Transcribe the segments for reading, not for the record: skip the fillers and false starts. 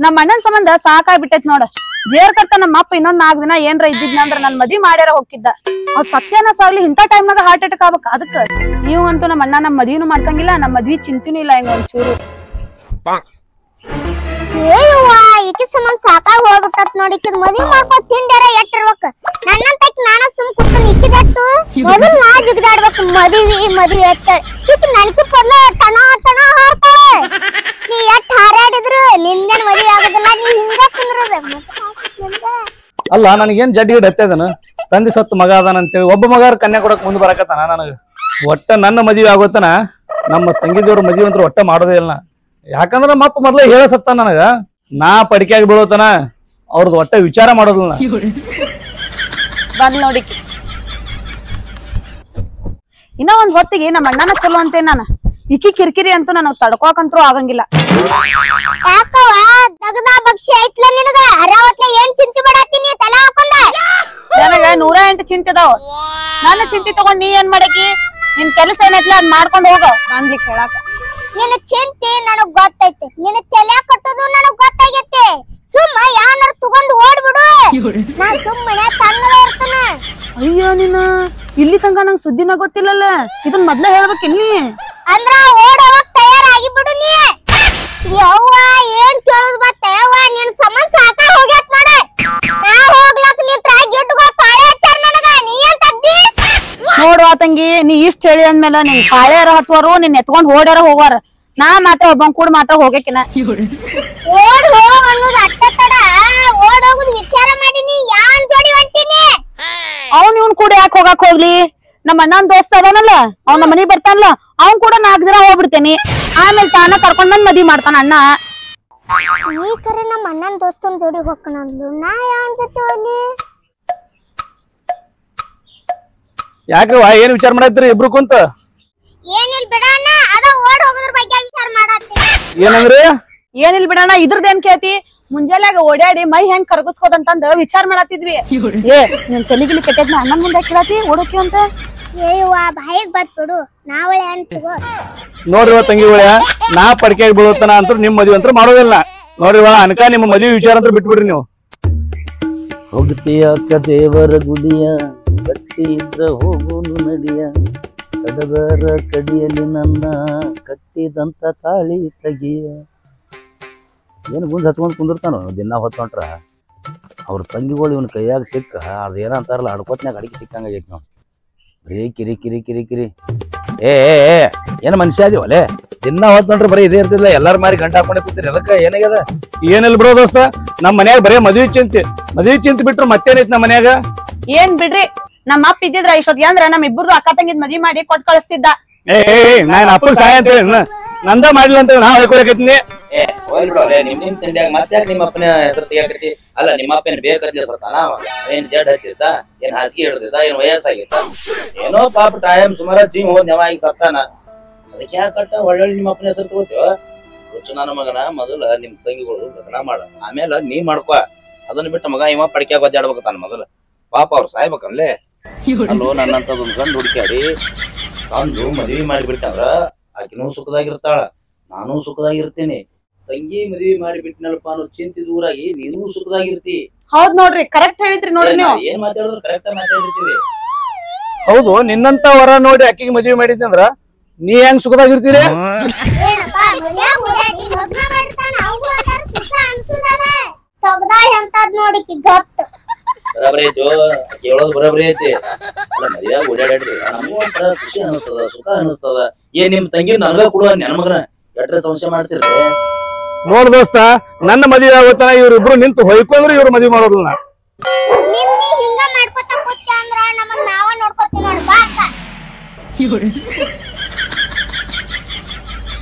ನಮ್ಮ ಅಣ್ಣನ್ ಸಂಬಂಧ ಸಾಕಾಗ್ಬಿಟ್ಟೈತ್ ನೋಡ. ಜೇರ್ ಕರ್ತ ನಮ್ಮ ಅಪ್ಪ ಇನ್ನೊಂದ್ 4 ದಿನ ಏನ್ರ ಇದ್ದಿದ್ನಂದ್ರ ನನ್ ಮದ್ವಿ ಮಾಡ್ಯಾರ ಹೋಗಿದ್ದ. ಅವ್ ಸತ್ಯನ ಸಾಗ್ಲಿ ಇಂತ ಟೈಮ್ನಾಗ ಹಾರ್ಟ್ ಅಟ್ಯಾಕ್ ಆಗ್ಬೇಕ. ಅದಕ್ಕ ನೀವಂತೂ ನಮ್ಮ ಅಣ್ಣ ನಮ್ ಮದ್ವಿನೂ ಮಾಡ್ಸಂಗಿಲ್ಲ, ನಮ್ ಮದ್ವಿ ಚಿಂತಿನೂ ಇಲ್ಲ. ಹಿಂಗ ಒಂಚೂರು ಈಕಿ ಸಂಬಂಧ ಸಾಕಾಗಿ ಹೋಗ್ಬಿಟ್ಟತ್ ನೋಡಿ. ಈಕಿದ್ ಮದ್ವಿ ಮಾಡ್ಕೊಂಡ್ ತಿಂಡ್ಯಾರ ಎಟ್ಟಿರ್ಬೇಕ. ನನ್ನಂತಕ್ ನಾನ ಸುಮ್ ಕೂತ್ಕೊಂಡು ಇಕ್ಕಿದಟ್ಟು ಮೊದಲ್ ನಾ ಜಿಗದಾಡ್ಬೇಕು. ಮದ್ವಿ ಎಟ್ಟ ಈಕಿ ನನಗೆ ಪಡ್ಲ ಟಣ ಟಣ ಹಾರ್ತಾಳೆ. ನೀ ಎಷ್ಟ್ ಹಾರಾಡಿದ್ರು ನಿಂದೇನ್ ಮದ್ವಿ ಆಗೋದಿಲ್ಲ. ನೀ ಹಿಂಗ ಕುಂದ್ರದ ಅಲ್ಲ ನನಗೇನ್ ಜಡ್ಡಿಗೆ ಹತ್ತದನ ತಂದೆ ಸತ್ತು ಮಗ ಅದಾನ ಅಂತೇಳಿ ಒಬ್ಬ ಮಗಾರ ಕನ್ಯಾ ಕೊಡಕ್ ಮುಂದ್ ಬರಕತ್ತಾನ. ನನಗ ಒಟ್ಟ ನನ್ನ ಮದ್ವಿ ಆಗೋತನ ನಮ್ಮ ತಂಗಿದೇವ್ರ ಮದ್ವಿ ಅಂತ ಒಟ್ಟ ಮಾಡೋದೇ ಇಲ್ಲ. ಯಾಕಂದ್ರ ನಮ್ಮ ಅಪ್ಪ ಮೊದ್ಲ ಹೇಳ ಸತ್ತ ನನಗ ನಾ ಪಡಿಕೆಯಾಗಿ ಬೀಳೋತನ ಅವ್ರದ್ದು ಒಟ್ಟ ವಿಚಾರ ಮಾಡೋದಿಲ್ಲ. ಬಂದ್ ನೋಡಿ ಇನ್ನ ಒಂದ್ ಹೊತ್ತಿಗೆ ನಮ್ಮ ಅಣ್ಣನ ಚಲೋ ಅಂತೇ ನಾನು. ಇಕ್ಕಿ ಕಿರಿಕಿರಿ ಅಂತೂ ನನಗ್ ತಡ್ಕೋಕಂತ್ರು ಆಗಂಗಿಲ್ಲ. ಯಾಕವ ದಗದ ಬಕ್ಷಿ ಐತ್ಲ ನಿನಗ? ಅರಾವತ್ಲೆ ಏನ್ ಚಿಂತೆ ಮಾಡತ್ತೀನಿ ತಲೆ ಹಾಕೊಂಡ? ನನಗ 108 ಚಿಂತೆ ಅದಾವ. ನನ್ನ ಚಿಂತೆ ತಗೊಂಡ್ ನೀ ಏನ್ ಮಾಡಕಿ? ನಿನ್ ಕೆಲಸ ಏನೈತ್ಲ ಅದ್ ಮಾಡ್ಕೊಂಡ್ ಹೋಗ ಬಂದ್ಲಿಕ್ ಹೇಳಾಕ. ನಿನ್ನ ಚಿಂತೆ ನನಗ್ ಗೊತ್ತೈತಿ, ನಿನ್ನ ತಲೆ ಕಟ್ಟೋದು ನನಗ್ ಗೊತ್ತಾಗೈತಿ. ಸುಮ್ಮ ಯಾವನಾರ ತಗೊಂಡು ಓಡ್ಬಿಡು. ನಾ ಸುಮ್ಮನೆ ತಣ್ಣಗ ಇರ್ತಾನ. ಅಯ್ಯೋ ನೀನ ಇಲ್ಲಿ ತನಕ ನಂಗ್ ಸುದ್ದಿನ ಗೊತ್ತಿಲ್ಲಲ್ಲ. ಇದನ್ ಮೊದ್ಲ ಹೇಳ್ಬೇಕಿನ್ನಿ. ಅಂದ್ರ ಓಡೋಗಕ್ ತಯಾರಾಗಿ ಬಿಡು ನೀ. ಯವ್ವ ಏನ್ ಕೇಳೋದ್ ಬತ್ತ ಯವ್ವ, ನಿನ್ ಸಮಸ್ಯೆ ಸಾಕ ಹೋಗ್ಯಾತ್ ನೋಡ. ನಾ ಹೋಗ್ಲಕ್ ನಿಂತ್ರ ಗಿಡ್ಡುಗಳ ಪಾಳೆ ಹಚ್ಚಾರ ನನಗ. ನೀ ಏನ್ ತಗ್ದಿ? ನೋಡುವ ತಂಗಿ, ನೀ ಇಷ್ಟ ಹೇಳಿ ಅಂದ್ಮೇಲೆ ನಿನ್ ಪಾಳ್ಯಾರ ಹಚ್ಚುವರು, ನಿನ್ ಎತ್ಕೊಂಡ್ ಓಡ್ಯಾರ ಹೋಗ್ವಾರ. ನಾ ಮಾತ್ರ ಒಬ್ಬನ್ ಕೂಡ ಮಾತ್ರ ಹೋಗಕಿನ. ಓಡ್ ಹೋಗ್ ಅನ್ನೋದು ಅಟ್ಟ ತಡ. ಓಡ್ ಹೋಗುದು ವಿಚಾರ ಮಾಡಿ ನೀ ಯಾನ್ ಜೋಡಿ ಹೊಂಟಿನಿ? ಅವ್ನ್ ಇವ್ನ್ ಕೂಡ ಯಾಕೆ ಹೋಗಕ್ ಹೋಗ್ಲಿ? ನಮ್ಮ ಅಣ್ಣನ್ ದೋಸ್ತ ಅದನಲ್ಲ, ಅವ್ನ ಮನಿ ಬರ್ತಾನಲ್ಲ, ಅವ್ನ್ ಕೂಡ 4 ದಿನ ಹೋಗ್ಬಿಡ್ತೇನಿ. ಆಮೇಲೆ ತಾನ ಕರ್ಕೊಂಡ್ ಬಂದ್ ಮದ್ವಿ ಮಾಡ್ತಾನ ಅಣ್ಣ. ಈ ಕರೆ ನಮ್ಮ ಅಣ್ಣನ ದೋಸ್ತನ ಜೋಡಿ ಹೋಗ್ಕಣಂದ್ಲು. ನಾ ಯಾವನ್ ಜೊತೆ ಹೋಗ್ಲಿ? ಯಾಕ್ರವ ಏನ್ ವಿಚಾರ ಮಾಡತ್ರಿ ಇಬ್ರು ಕುಂತ? ಏನಿಲ್ ಬಿಡಣ್ಣ, ಅದ ಓಡ್ ಹೋಗೋದ್ರ ಬಗ್ಗೆ ವಿಚಾರ ಮಾಡತ್ತೀನಿ. ಏನಂದ್ರಿ? ಏನಿಲ್ ಬಿಡಣ, ಇದ್ರದೇನ್ ಕೇಳ್ತಿ? ಮುಂಜಾನ್ಯಾಗ ಓಡಾಡಿ ಮೈ ಹೆಂಗ್ ಕರ್ಗಸ್ಕೋದಂತಂದ ವಿಚಾರ ಮಾಡತ್ತಿದ್ವಿ. ಏ ನಿನ್ ತಲೆಗಿಲಿ ಕೆಟ್ಟದ್ನ ಅಣ್ಣನ್ ಮುಂದೆ ಕೇಳತಿ ಓಡೋಕಿ ಅಂತ. ಏಯವ್ವ ಬಾಯಿಗೆ ಬತ್ ಬಿಡು, ನಾವಳೆ ಅಂತೀವ. ನೋಡ್ರಿವ ತಂಗಿಗಳ, ನಾ ಪಡಿಕೆಯಾಗಿ ಬೀಳೋತನ ಅಂತ ನಿಮ್ ಮದ್ವಿ ಅಂತ ಮಾಡೋದಿಲ್ಲ. ನೋಡ್ರಿವ ಅನ್ಕ ನಿಮ್ಮ ಮದ್ವಿ ವಿಚಾರ ಅಂತ ಬಿಟ್ಬಿಡ್ರಿ ನೀವು. ಹೋಗ್ತೀಯ ಅಕ್ಕ ದೇವರ ಗುಡಿಯ, ಗಟ್ಟಿ ಇದ್ರ ಹೋಗೋನು ನಡಿಯ, ಕಡದರ ಕಡಿಯಲ್ಲಿ ನನ್ನ ಕಟ್ಟಿದಂತ ತಾಳಿ ತೆಗಿಯ. ಏನು ಗುಂಡ್ ಹತ್ಕೊಂಡ್ ಕುಂದಿರ್ತಾನೋ ದಿನ ಹೊತ್ತೊಂಟ್ರ. ಅವ್ರ ತಂಗಿಗಳು ಇವನ್ ಕೈಯಾಗ ಸಿಕ್ಕ ಅದೇನ ಅಂತಾರಲ್ಲ ಅಡ್ಕೋತ್ನಾಗ ಅಡಿಗೆ ಸಿಕ್ಕಂಗಾಗೈತಿ ನಾವು. ಬರೀ ಕಿರಿ ಕಿರಿ ಕಿರಿ ಕಿರಿ. ಏ ಏನ್ ಮನುಷ್ಯ ಅದೀವಲ್ಲೇ? ದಿನ ಹೊತ್ತೊಂಟ್ರ ಬರೀ ಇದೇ ಇರ್ತಿಲ್ಲ, ಎಲ್ಲಾರ ಮಾರಿ ಗಂಟ ಹಾಕೊಂಡೆ ಕೂತಿರಿ. ಅದಕ್ಕ ಏನಾಗ್ಯದ? ಏನಿಲ್ಲ ಬಿಡೋ ದೋಸ್ತ, ನಮ್ ಮನ್ಯಾಗ ಬರೀ ಮದ್ವಿ ಚಿಂತೆ ಬಿಟ್ರು ಮತ್ತೇನೈತಿ ನಮ್ಮ ಮನ್ಯಾಗ? ಏನ್ ಬಿಡ್ರಿ, ನಮ್ಮ ಅಪ್ಪ ಇದ್ದಿದ್ರ ಇಷ್ಟೊತ್ತಿಗೆ ಅಂದ್ರ ನಮ್ ಇಬ್ಬರದು ಅಕ್ಕ ತಂಗಿದ್ ಮದ್ವಿ ಮಾಡಿ ಕೊಟ್ ಕಳಿಸ್ತಿದ್ದ. ನಾನ್ ಅಪ್ಪ ಸಹಾಯ ಅಂತ ಹೇಳಿ ನಂದ ಮಾಡಿಲ್ಲ ಅಂತ ನಾ ಹೇಳ್ಕೊಳಕತ್ತೀನಿ. ನಿಮ್ ತಿಂಡಿಯಾಗ ಮತ್ತೆ ನಿಮ್ಮ ಅಪ್ಪನ ಹೆಸರು ತೆಗಿಯಾಕತಿ? ಅಲ್ಲ ನಿಮ್ಮ ಅಪ್ಪನ ಬೇಕಂತ ಹೆಸರ್ತಾನ? ಏನ್ ಜಡ್ ಹತ್ತಿದ್ದ? ಏನ್ ಹಾಸಿಗೆ ಹಿಡ್ದಿದ್ದ? ಏನ್ ವಯಸ್ಸಾಗಿತ್ತ? ಏನೋ ಪಾಪ ಟೈಮ್ ಸುಮಾರ ಜೀವ ಹೋದ್ ನೆವ ಈಗ ಸತ್ತಾನ. ಅದಕ್ಕೆ ಯಾಕಟ್ಟ ಒಳ್ಳೊಳ್ಳೆ ನಿಮ್ಮ ಅಪ್ಪನ ಹೆಸರು ತಗೋತೀವ? ಹುಚ್ಚು ನನ್ನ ಮಗನ, ಮೊದಲ ನಿಮ್ ತಂಗಿಗಳು ಲಗ್ನ ಮಾಡ, ಆಮೇಲೆ ನೀ ಮಾಡ್ಕೊ. ಅದನ್ನ ಬಿಟ್ಟು ಮಗ ಇವ ಪಡಿಕೆ ಒದ್ದಾಡ್ಬೇಕತ್ತಾನ ಮೊದಲ. ಪಾಪ ಅವ್ರು ಸಾಯ್ಬೇಕನ್ಲೇ. ಅಲ್ಲೋ ನನ್ನಂತದೊಂದು ಗಂಡು ಹುಡುಕ್ಯಾಡಿ ತಂದು ಮದ್ವಿ ಮಾಡಿಬಿಟ್ಟಂದ್ರ ಆಕಿನೂ ಸುಖದಾಗಿರ್ತಾಳ, ನಾನೂ ಸುಖದಾಗಿರ್ತೀನಿ. ತಂಗಿ ಮದ್ವಿ ಮಾಡಿಬಿಟ್ನಲ್ಪ ಅನ್ನೋ ಚಿಂತೆ ದೂರಾಗಿ ನೀನೂ ಸುಖದಾಗಿರ್ತಿ. ಹೌದ್ ನೋಡ್ರಿ, ಕರೆಕ್ಟ್ ಹೇಳಿದ್ರಿ ನೋಡ್ರಿ ನೀವು. ಏನ್ ಮಾತಾಡಿದ್ರು ಕರೆಕ್ಟ್ ಮಾತಾಡಿರ್ತೀವಿ. ಹೌದು, ನಿನ್ನಂತ ವರ ನೋಡಿ ಅಕ್ಕಿಗೆ ಮದ್ವಿ ಮಾಡಿದ್ನಂದ್ರ ನೀ ಹೆಂಗ್ ಸುಖದಾಗಿರ್ತೀರಿ? ಏನಪ್ಪ ಮನ್ಯಾಗ ಓಡಾಡಿ ಲಗ್ನ ಮಾಡಿರ್ತಾನ, ಅವ್ಗೂ ಅದಾರ ಸುಖ ಅನ್ಸುದಲ್ಲ. ತೊಗದಾಳ ಎಂತದ್ ನೋಡಿಕಿ ಗೊತ್ತು. ಬರಾಬರಿ ಐತಿ, ಕೇಳೋದು ಬರಾಬರಿ ಐತಿ. ಅಲ್ಲ ಮದ್ಯಾಗ ಓಡಾಡ್ರಿ ನಮಗೂ ಒಂಥರ ಖುಷಿ ಅನಿಸ್ತದ, ಸುಖ ಅನಿಸ್ತದ. ಏನ್ ನಿಮ್ ತಂಗಿ ನನಗ ಕೊಡುವ ನನ್ನ ಮಗನ ಎಟ್ರೆ ಸಂಶಯ ಮಾಡ್ತಿರ್ರಿ? ನೋಡ್ ದೋಸ್ತ, ನನ್ನ ಮದ್ವೆ ಆಗೋತನ ಇವ್ರಿಬ್ರು ನಿಂತು ಹೊಯ್ಕೊಂಡ್ರು ಇವ್ರು ಮದ್ವಿ ಮಾಡೋದಿಲ್ಲ. ನಿನ್ ನೀ ಹಿಂಗ ಮಾಡ್ಕೊತ ಕೂತಿ ಅಂದ್ರ ನಮಗ್ ನಾವ ನೋಡ್ಕೊತೀವಿ ನೋಡ್ ಬಾ ಅಕ್ಕ.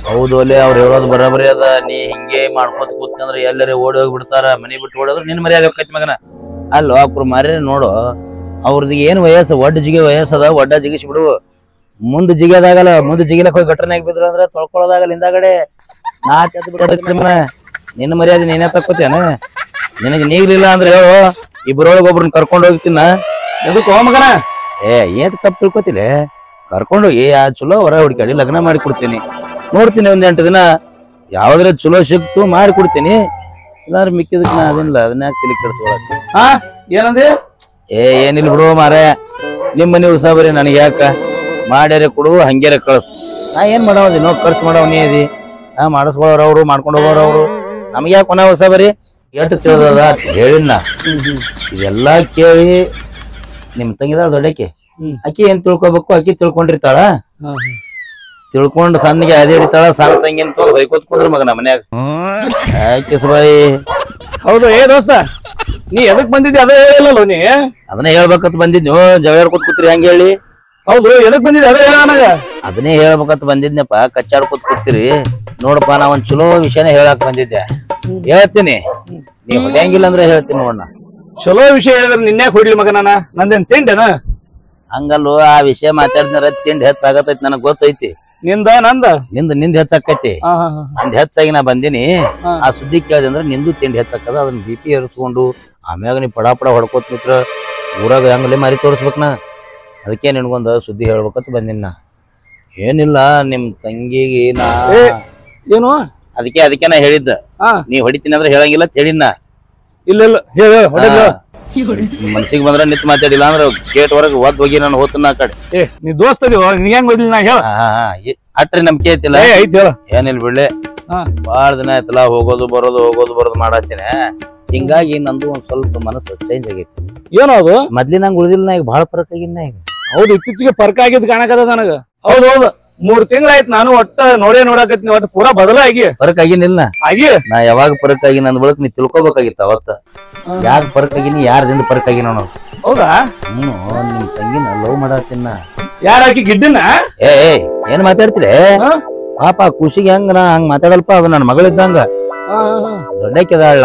ಹೌದು ಅಲ್ಲೇ ಅವ್ರು ಹೇಳೋದು ಬರಾಬರಿ ಅದ. ನೀ ಹಿಂಗೆ ಮಾಡ್ಕೊತ ಕೂತ್ನಂದ್ರ ಎಲ್ಲರೇ ಓಡಿ ಹೋಗ್ಬಿಡ್ತಾರ. ಮನಿ ಬಿಟ್ಟು ಓಡೋದ್ರ ನಿನ್ ಮರ್ಯಾದೆ ಹೋಗ್ತೈತಿ ಮಗನ. ಅಲ್ಲ ಅಪ್ರ ಮಾರ್ಯ ನೋಡು, ಅವ್ರದ್ದು ಏನ್ ವಯಸ್ಸು, ಒಡ್ಡ ಜಿಗಿ ವಯಸ್ಸದ, ಒಡ್ಡ ಜಿಗಿಸಿ ಬಿಡು. ಮುಂದ್ ಜಿಗಿಯೋದಾಗಲ್ಲ, ಮುಂದ್ ಜಿಗಿಲಕ್ ಹೋಗಿ ಗಟ್ಟನಾಗ ಬಿದ್ರ ಅಂದ್ರ ತೊಳ್ಕೊಳ್ಳೋದಾಗಲ್ಲ. ಹಿಂದಾಗಡೆ ನಾ ತೆದ್ದು ಬಿಡೋದಕ್ಕೆ ನಿನ್ನ ಮರ್ಯಾದೆ ನೀನೇ ತಕ್ಕೋತೇನ? ನಿನಗೆ ನೀಗ್ಲಿಲ್ಲ ಅಂದ್ರೆ ಹೇಳು, ಇಬ್ಬರೊಳಗೆ ಒಬ್ರನ್ನ ಕರ್ಕೊಂಡು ಹೋಗ್ತೀನ. ಎದಕ್ ಹೋ ಮಗನ? ಏಟ್ ತಪ್ಪು ತಿಳ್ಕೊತಿಲ್ಲ. ಕರ್ಕೊಂಡೋಗಿ ಆ ಚಲೋ ಹೊರ ಹುಡುಕಾಡಿ ಲಗ್ನ ಮಾಡಿ ಕೊಡ್ತೀನಿ. ನೋಡ್ತೀನಿ ಒಂದ್ 8 ದಿನ ಯಾವಾಗ್ರೆ ಚಲೋ ಸಿಕ್ತು ಮಾಡಿ ಕೊಡ್ತೀನಿ. ಇಲ್ಲಾಂದ್ರೆ ಮಿಕ್ಕಿದಕ್ಕೆ ನಾ ಅದಿಲ್ಲ ಅದನ್ನ ಯಾಕೆ ತಲೆ ಕೆಡಿಸ್ಕೊಳಕ್ ಹಾ ಏನಂದಿ ಏನಿಲ್ಲ ಬಿಡು ಮಾರೇ ನಿಮ್ಮ ಮನೆ ಉಸಾಬರಿ ನನಗೆ ಯಾಕ ಮಾಡ್ಯಾರ ಕೊಡು ಹಂಗ್ಯಾರ ಕಳ್ಸ ನಾ ಏನ್ ಮಾಡವದಿ ನೋ ಖರ್ಚು ಮಾಡವ್ ನೀ ಅದಿ ಮಾಡಿಸ್ಕೊಳ್ಳೋರು ಅವ್ರು ಮಾಡ್ಕೊಂಡು ಹೋಗೋರು ಅವ್ರು ನಮ್ಗೆ ಯಾಕೆ ಕೊನ ಉಸಾಬರಿ ಎಷ್ಟು ತಿಳಿದದ ಹೇಳಿನ ಇದೆಲ್ಲಾ ಕೇಳಿ ನಿಮ್ ತಂಗಿದಾಳ ದೊಡ್ಡಕ್ಕೆ ಆಕಿ ಏನ್ ತಿಳ್ಕೊಬೇಕು ಆಕಿ ತಿಳ್ಕೊಂಡಿರ್ತಾಳ ತಿಳ್ಕೊಂಡು ಸಣ್ಣಗೆ ಅದೇ ಹಿಡಿತಾಳ ಸಣ್ಣ ತಂಗಿ ಅಂತ ಹೊಯ್ಕೋತ್ ಕುಂದ್ರ ಮಗ ನಮ್ಮ ಮನ್ಯಾಗ ಆಕೆ ಸುಬಾಯಿ ಹೌದು ದೋಸ್ತ ನೀ ಎದಕ್ ಬಂದಿದ್ದಿ ಅದೇ ಹೇಳಿಲ್ಲಲ್ಲ ನೀ ಅದನ್ನೇ ಹೇಳ್ಬೇಕಂತ ಬಂದಿದ್ ನೀವು ಜಗಳ ಕೂತ್ರಿ ಹೆಂಗ ಹೇಳಿ ಹೌದು ಎದಕ್ ಬಂದಿದ್ದಿ ಅದೇ ಹೇಳ ನನಗ ಅದನ್ನೇ ಹೇಳ್ಬೇಕಂತ ಬಂದಿದ್ನಪ್ಪ ಕಚ್ಚಾಡ್ಕೊತ್ ಕೂತಿರಿ ನೋಡಪ್ಪ ನಾ ಒಂದ್ ಚಲೋ ವಿಷಯನೇ ಹೇಳಕ್ ಬಂದಿದ್ದೆ ಹೇಳ್ತೀನಿ ನೀವ್ ಹೊಡೆಯಂಗಿಲ್ಲ ಅಂದ್ರೆ ಹೇಳ್ತೀನಿ ನೋಡಣ್ಣ ಚಲೋ ವಿಷಯ ಹೇಳಿದ್ರೆ ನಿನ್ಯಾಕ ಹೊಡ್ಲಿ ಮಗ ನಂದೇನ್ ತಿಂಡೇನ ಹಂಗಲ್ವ ಆ ವಿಷಯ ಮಾತಾಡಿದ್ರ ತಿಂಡಿ ಹೆಚ್ಚಾಗತೈತಿ ನನಗ್ ಗೊತ್ತೈತಿ ನಿಂದ ನಂದ ನಿಂದ್ ಹೆಚ್ಚಾಕೈತಿ ನಂದ್ ಹೆಚ್ಚಾಗಿ ನಾ ಬಂದಿನಿ ಆ ಸುದ್ದಿ ಕೇಳಿದೆ ಅಂದ್ರೆ ನಿಂದು ತಿಂಡಿ ಹೆಚ್ಚಾಕದ ಅದನ್ನ BP ಏರಿಸ್ಕೊಂಡು ಆಮ್ಯಾಗ ನೀ ಪಡ ಹೊಡ್ಕೋತ್ ನಿತ್ರ ಊರಾಗ ಹೆಂಗಲೇ ಮಾರಿ ತೋರಿಸ್ಬೇಕ್ ನಾ ಅದಕ್ಕೆ ನಿನ್ಗೊಂದು ಸುದ್ದಿ ಹೇಳ್ಬೇಕಂತ ಬಂದಿನ ನಾ ಏನಿಲ್ಲ ನಿಮ್ ತಂಗಿಗೆ ನಾ ಏನು ಅದಕ್ಕೆ ನಾ ಹೇಳಿದ್ದ ನೀ ಹೊಡಿತೀನಿ ಅಂದ್ರೆ ಹೇಳಂಗಿಲ್ಲ ಹೇಳಿನ ಇಲ್ಲ ಹೇಳ ಮನ್ಸಿಗೆ ಬಂದ್ರ ನಿತ್ ಮಾತಾಡಿಲ್ಲ ಅಂದ್ರೆ ಗೇಟ್ ಹೊರಗೆ ಒದ್ ಹೋಗಿ ನಾನು ಹೋತನ ಆ ಕಡೆ ನೀ ದೋಸ್ತದಿ ನೀ ಹೆಂಗ್ ಓದಿಲ್ಲ ನಾ ಹೇಳ ಅಟ್ರಿ ನಂಬಿಕೆ ಐತಿಲ್ಲ ಏನಿಲ್ಲ ಬಿಡ್ಲೆ ಬಾಳ ದಿನ ಆಯ್ತಲ್ಲ ಹೋಗೋದು ಬರೋದು ಮಾಡತ್ತೀನಿ ಹಿಂಗಾಗಿ ನಂದು ಒಂದ್ ಸ್ವಲ್ಪ ಮನಸ್ಸು ಚೇಂಜ್ ಆಗೈತಿ ಏನೋ ಅದು ಮೊದ್ಲಿನಂಗ್ ಉಳಿದಿಲ್ಲ ನಾ ಈಗ ಬಾಳ ಫರಕ್ ಆಗಿನ ಈಗ ಹೌದು ಇತ್ತೀಚೆಗೆ ಫರ್ಕ್ ಆಗಿದ್ ಕಾಣಕದ ನನಗ ಹೌದು 3 ತಿಂಗಳಾಯ್ತು ನಾನು ಒಟ್ಟ ನೋಡಾಕತ್ತೀನಿ ಒಟ್ಟು ಪೂರಾ ಬದಲಾಗಿ ಫರಕ್ ಆಗಿನಿಲ್ಲ ಆಗಿ ನಾ ಯಾವಾಗ ಫರಕ್ ಆಗಿನ ಅಂದ್ ಬಳಕ್ ನೀ ತಿಳ್ಕೊಬೇಕಾಗಿತ್ತ ಅವತ್ತ ಯಾಕೆ ಫರಕ್ ಆಗಿನಿ ಯಾರ್ದಿಂದ ಫರಕ್ ಆಗಿನ ನಾವು ಹೌದಾ ನಿಮ್ ತಂಗಿನ ಲವ್ ಮಾಡತ್ತೀನ ಯಾರ ಆಕಿ ಗಿಡ್ಡನ ಏನ್ ಮಾತಾಡ್ತಿರೇ ಪಾಪ ಖುಷಿಗೆ ಹಂಗ ನಾ ಹಂಗ ಮಾತಾಡಲ್ಪ ಅದು ನನ್ನ ಮಗಳಿದ್ದಂಗ ದೊಡ್ಡಕ್ಕಿದಾಳ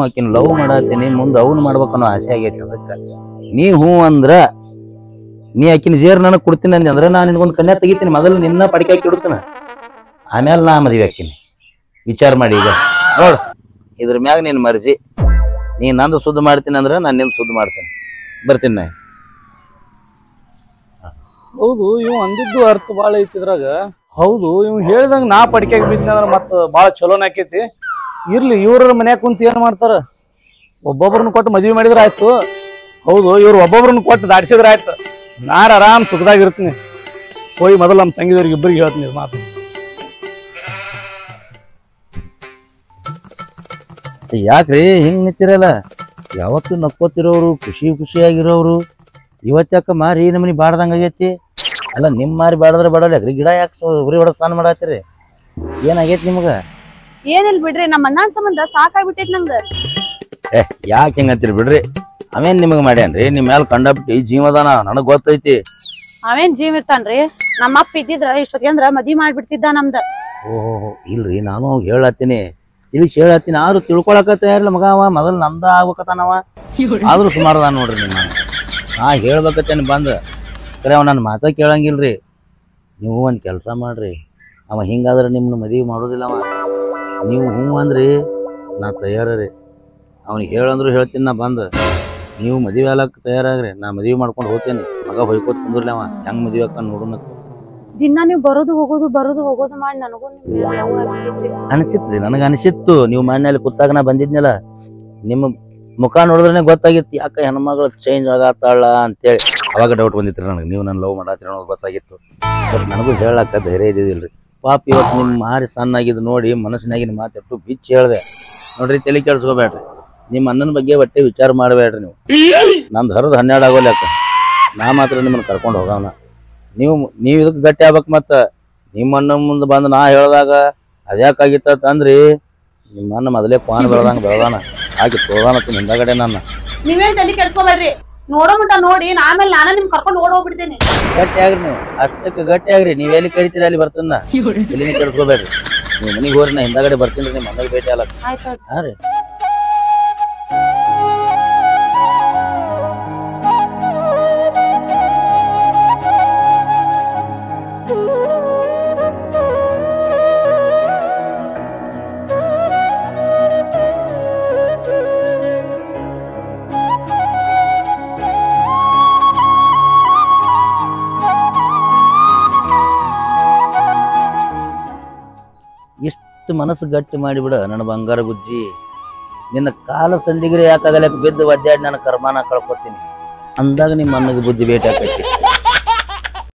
ಆಕಿನ ಲವ್ ಮಾಡತ್ತೀನಿ ಮುಂದೆ ಅವ್ನು ಮಾಡ್ಬೇಕನ್ನೋ ಆಸೆ ಆಗೈತಿ ಅದಕ್ಕ ನೀ ಅಂದ್ರ ನೀ ಆಕಿನ ಜೇರ್ ನನಗ್ ಕೊಡ್ತೀನಿ ಅಂದೆ ಅಂದ್ರೆ ನಾನು ನಿನ್ಗೊಂದು ಕನ್ಯಾ ತೆಗಿತೀನಿ ಮೊದಲು ನಿನ್ನ ಪಡಿಕೆ ಹಾಕಿ ಇಡ್ತಾನ ಆಮೇಲೆ ನಾ ಮದುವೆ ಹಾಕಿನಿ ವಿಚಾರ ಮಾಡಿ ಈಗ ನೋಡ್ ಇದ್ರ ಮ್ಯಾಗ ನೀನ್ ಮರ್ಜಿ ನೀ ನಂದು ಸುದ್ದಿ ಮಾಡ್ತೀನಿ ಅಂದ್ರೆ ನಾನು ನಿಂದು ಸುದ್ದಿ ಮಾಡ್ತೇನೆ ಬರ್ತೀನಿ ನಾ ಹೌದು ಇವ್ ಅಂದಿದ್ದು ಅರ್ಥ ಬಾಳ ಐತಿ ಇದ್ರಾಗ ಹೌದು ಇವ್ ಹೇಳ್ದಂಗ ನಾ ಪಡಿಕೆಗೆ ಬಿದ್ದ ಅಂದ್ರ ಮತ್ತ ಬಾಳ ಚಲೋನ ಆಕೇತಿ ಇರ್ಲಿ ಇವ್ರ ಮನ್ಯಾಗ ಕುಂತ ಏನ್ ಮಾಡ್ತಾರ ಒಬ್ಬೊಬ್ರನ್ನ ಕೊಟ್ಟು ಮದ್ವಿ ಮಾಡಿದ್ರ ಆಯ್ತು ಹೌದು ಇವ್ರು ಒಬ್ಬೊಬ್ರನ್ನ ಕೊಟ್ಟು ದಾಡ್ಸಿದ್ರ ಆಯ್ತು ನಾರ ಆರಾಮ್ ಸುಖದಾಗಿರ್ತೀನಿ ಹೋಗಿ ಮೊದಲು ನಮ್ಮ ತಂಗಿದವ್ರಿಗೆ ಇಬ್ಬರಿಗೆ ಹೇಳ್ತೀನಿ ಮಾತು ಯಾಕ್ರಿ ಹಿಂಗ್ ನಿಂತಿರಲ್ಲ ಯಾವತ್ತು ನಕ್ಕೋತಿರೋರು ಖುಷಿಯಾಗಿರೋರು ಇವತ್ತ್ಯಾಕ ಮಾರಿ ನಮ್ಮನಿ ಬಾಡ್ದಂಗ ಆಗೈತಿ ಅಲ್ಲ ನಿಮ್ ಮಾರಿ ಬಾಡದ್ರ ಬಾಡಲ್ಯಾಕ್ರಿ ಗಿಡ ಯಾಕೆ ಉರಿ ಹೊಡೆದ್ ಸ್ನಾನ ಮಾಡತ್ತೀರಿ ಏನಾಗೈತಿ ನಿಮ್ಗ ಏನಿಲ್ ಬಿಡ್ರಿ ನಮ್ಮ ಅಣ್ಣನ ಸಂಬಂಧ ಸಾಕಾಗ್ಬಿಟ್ಟೈತಿ ನಂಗ ಯಾಕೆ ಹೆಂಗಂತೀರಿ ಬಿಡ್ರಿ ಅವೇನ್ ನಿಮಗ್ ಮಾಡ್ಯಾನ್ರಿ ನಿಮ್ ಮ್ಯಾಲ ಕಂಡಬಿಟ್ಟಿ ಜೀವದಾನ ನನಗ್ ಗೊತ್ತೈತಿ ಅವೇನ್ ಜೀವ ಇರ್ತಾನ್ರಿ ನಮ್ಮ ಅಪ್ಪ ಇದ್ದಿದ್ರ ಇಷ್ಟೊತ್ತಿಗೆ ಮದ್ವಿ ಮಾಡ್ಬಿಡ್ತಿದ್ದ ನಮ್ದ ಓಹೋ ಇಲ್ರಿ ನಾನು ಹೇಳತ್ತೀನಿ ತಿಳಿಸಿ ಹೇಳತ್ತೀನಿ ಆದ್ರೂ ತಿಳ್ಕೊಳಕ ತಯಾರಿಲ್ಲ ಮಗ ಅವ ಮೊದಲು ನಂದ ಆಗ್ಬೇಕತ್ತಾನವ ಆದ್ರೂ ಸುಮಾರು ಅದ ನೋಡ್ರಿ ನಿಮ್ಮ ನಾ ಹೇಳ್ಬೇಕತ್ತೇನೆ ಬಂದ ಕರೆ ಅವ ನನ್ನ ಮಾತ ಕೇಳಂಗಿಲ್ರಿ ನೀವು ಒಂದ್ ಕೆಲಸ ಮಾಡ್ರಿ ಅವ ಹಿಂಗಾದ್ರೆ ನಿಮ್ಮನ್ನ ಮದುವೆ ಮಾಡೋದಿಲ್ಲ ಅವ ನೀವು ಅಂದ್ರಿ ನಾ ತಯಾರಿ ಅವನಿಗೆ ಹೇಳಂದ್ರು ಹೇಳ್ತೀನಿ ನಾ ಬಂದ ನೀವು ಮದುವೆ ಆಗ್ಲಕ್ಕ ತಯಾರಾಗ್ರಿ ನಾ ಮದುವೆ ಮಾಡ್ಕೊಂಡು ಹೋಗ್ತೇನೆ ಮಗ ಹೊಯ್ಕೋತ್ ಕುಂದ್ರಲಿ ಅವ ಹೆಂಗ್ ಮದುವೆ ಹಾಕ ನೋಡೋಣ ದಿನ ನೀವು ಬರೋದು ಹೋಗೋದು ಮಾಡಿ ನನಗೂ ಅನಿಸಿತ್ರಿ ನನಗೆ ಅನಿಸಿತ್ತು ನೀವು ಮನೆಯಲ್ಲಿ ಕೂತಾಗ ನಾ ಬಂದಿದ್ನಲ್ಲ ನಿಮ್ಮ ಮುಖ ನೋಡಿದ್ರೆ ಗೊತ್ತಾಗಿತ್ತು ಯಾಕೆ ಹೆಣ್ಮಗಳು ಚೇಂಜ್ ಆಗತ್ತಾಳ ಅಂತೇಳಿ ಅವಾಗ ಡೌಟ್ ಬಂದಿತ್ರಿ ನನಗೆ ನೀವು ನನ್ನ ಲವ್ ಮಾಡತ್ತೀರ ಅನ್ನೋದು ಗೊತ್ತಾಗಿತ್ತು ಬಟ್ ನನಗೂ ಹೇಳಕ್ಕ ಧೈರ್ಯ ಇದ್ದಿದ್ದಿಲ್ರಿ ಪಾಪ ಇವತ್ತು ನಿಮ್ಮ ಮಾರಿ ಸಣ್ಣಾಗಿದ್ದು ನೋಡಿ ಮನಸ್ಸಿನಾಗಿನ ಮಾತಾಟ್ಟು ಬಿಚ್ಚಿ ಹೇಳ್ದೆ ನೋಡ್ರಿ ತಲೆ ಕೆಡ್ಸ್ಕೋಬೇಡ್ರಿ ನಿಮ್ಮ ಅಣ್ಣನ ಬಗ್ಗೆ ಒಟ್ಟೆ ವಿಚಾರ ಮಾಡಬೇಡ್ರಿ ನೀವು ನಂದು ಹರಿದು 12 ಆಗೋಲ್ಲ ಯಾಕ ನಾ ಮಾತ್ರ ನಿಮ್ಮನ್ನು ಕರ್ಕೊಂಡು ಹೋಗವನ ನೀವು ಇದಕ್ಕೆ ಗಟ್ಟಿ ಆಗ್ಬೇಕು ಮತ್ತು ನಿಮ್ಮ ಅಣ್ಣ ಮುಂದೆ ಬಂದು ನಾ ಹೇಳ್ದಾಗ ಅದ್ಯಾಕಾಗಿತ್ತ ಅಂದ್ರಿ ನಿಮ್ಮ ಅಣ್ಣ ಮೊದಲೇ ಪಾನ್ ಬೆಳದಾನ ಹಾಕಿ ತೋದಾನತ್ತ ಹಿಂದಗಡೆ ನನ್ನ ನೀವೇನ್ ತಲೆ ಕೆಡ್ಸ್ಕೋಬೇಡ್ರಿ ನೋಡೋ ಮಟ್ಟ ನೋಡಿ ಆಮೇಲೆ ನಾನ ನಿಮ್ ಕರ್ಕೊಂಡು ಹೋಗ್ಬಿಡ್ತೇನೆ ಗಟ್ಟಿ ಆಗ್ರಿ ನೀವು ಅಷ್ಟಕ್ಕೆ ಗಟ್ಟಿ ಆಗ್ರಿ ನೀವ್ ಎಲ್ಲಿ ಕರಿತೀರಿ ಅಲ್ಲಿ ಬರ್ತನ ಎಲ್ಲಿ ಕೆಡ್ಸ್ಕೋಬೇಡ್ರಿ ನೀವು ಮನೆಗೆ ಹೋಗ್ರಿ ನಾ ಹಿಂದಗಡೆ ಬರ್ತೀನಿ ನಿಮ್ಮ ಮನೆಗೆ ಭೇಟಿ ಅಲ್ಲ ಹಾ ರೀ ಇಷ್ಟು ಮನಸ್ಸು ಗಟ್ಟಿ ಮಾಡಿಬಿಡ ನನ್ನ ಬಂಗಾರ ಬುಜ್ಜಿ. ನಿನ್ನ ಕಾಲ ಸಂದಿಗ್ರಿ ಯಾಕಾಗಲಕ್ಕೆ ಬಿದ್ದು ಒದ್ದಾಡಿ ನನ್ನ ಕರ್ಮಾನ ಕಳ್ಕೊತೀನಿ ಅಂದಾಗ ನಿಮ್ಮ ಅಣ್ಣಗೆ ಬುದ್ಧಿ ಭೇಟಿ ಆಕೈತಿ.